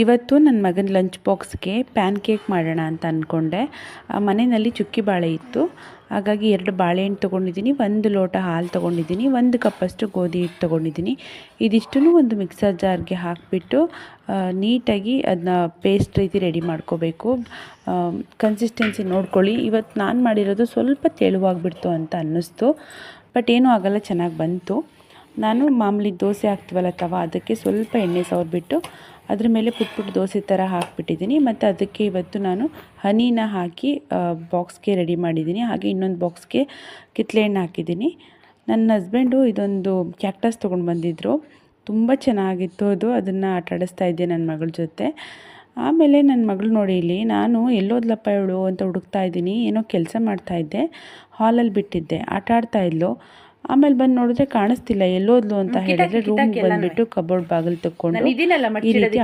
ಇವತ್ತು ನನ್ನ ಮಗನ ಲಂಚ್ ಬಾಕ್ಸ್ಗೆ ಪ್ಯಾನ್ ಕೇಕ್ ಮಾಡೋಣ ಅಂತ ಅಂದ್ಕೊಂಡೆ. ಮನೆಯಲ್ಲಿ ಚುಕ್ಕಿ ಬಾಳೆ ಇತ್ತು, ಹಾಗಾಗಿ 2 ಬಾಳೆಹಣ್ಣು ತೊಗೊಂಡಿದ್ದೀನಿ, 1 ಲೋಟ ಹಾಲು ತೊಗೊಂಡಿದ್ದೀನಿ, 1 ಕಪ್ಪಷ್ಟು ಗೋಧಿ ಹಿಟ್ಟು ತೊಗೊಂಡಿದ್ದೀನಿ. ಇದಿಷ್ಟನ್ನು ಒಂದು ಮಿಕ್ಸರ್ ಜಾರ್ಗೆ ಹಾಕಿಬಿಟ್ಟು ನೀಟಾಗಿ ಅದನ್ನ ಪೇಸ್ಟ್ ರೀತಿ ರೆಡಿ ಮಾಡ್ಕೋಬೇಕು. ಕನ್ಸಿಸ್ಟೆನ್ಸಿ ನೋಡ್ಕೊಳ್ಳಿ. ಇವತ್ತು ನಾನು ಮಾಡಿರೋದು ಸ್ವಲ್ಪ ತೆಳುವಾಗ್ಬಿಡ್ತು ಅಂತ ಅನ್ನಿಸ್ತು, ಬಟ್ ಏನೂ ಆಗಲ್ಲ, ಚೆನ್ನಾಗಿ ಬಂತು. ನಾನು ಮಾಮೂಲಿ ದೋಸೆ ಹಾಕ್ತೀವಲ್ಲ ತವ, ಅದಕ್ಕೆ ಸ್ವಲ್ಪ ಎಣ್ಣೆ ಸವರ್ಬಿಟ್ಟು ಅದ್ರ ಮೇಲೆ ಪುಟ್ ದೋಸೆ ಥರ ಹಾಕಿಬಿಟ್ಟಿದ್ದೀನಿ. ಮತ್ತು ಅದಕ್ಕೆ ಇವತ್ತು ನಾನು ಹನಿನ ಹಾಕಿ ಬಾಕ್ಸ್ಗೆ ರೆಡಿ ಮಾಡಿದ್ದೀನಿ. ಹಾಗೆ ಇನ್ನೊಂದು ಬಾಕ್ಸ್ಗೆ ಕಿತ್ತಳೆ ಹಣ್ಣು ಹಾಕಿದ್ದೀನಿ. ನನ್ನ ಹಸ್ಬೆಂಡು ಇದೊಂದು ಕ್ಯಾಕ್ಟಸ್ ತೊಗೊಂಡು ಬಂದಿದ್ದರು, ತುಂಬ ಚೆನ್ನಾಗಿತ್ತು ಅದು. ಅದನ್ನು ಆಟಾಡಿಸ್ತಾ ಇದ್ದೆ ನನ್ನ ಮಗಳ ಜೊತೆ. ಆಮೇಲೆ ನನ್ನ ಮಗಳು ನೋಡಿ, ಇಲ್ಲಿ ನಾನು ಎಲ್ಲೋದ್ಲಪ್ಪ ಇವಳು ಅಂತ ಹುಡುಕ್ತಾ ಇದ್ದೀನಿ. ಏನೋ ಕೆಲಸ ಮಾಡ್ತಾಯಿದ್ದೆ, ಹಾಲಲ್ಲಿ ಬಿಟ್ಟಿದ್ದೆ, ಆಟ ಆಡ್ತಾಯಿದ್ಲು. ಆಮೇಲೆ ಬಂದು ನೋಡಿದ್ರೆ ಕಾಣಿಸ್ತಿಲ್ಲ, ಎಲ್ಲೋದ್ಲು ಅಂತ ಹೇಳಿದ್ರೆ ರೂಮ್ಗೆ ಬಂದುಬಿಟ್ಟು ಕಬೋರ್ಡ್ ಬಾಗಿಲು ತಕ್ಕೊಂಡು ಈ ರೀತಿ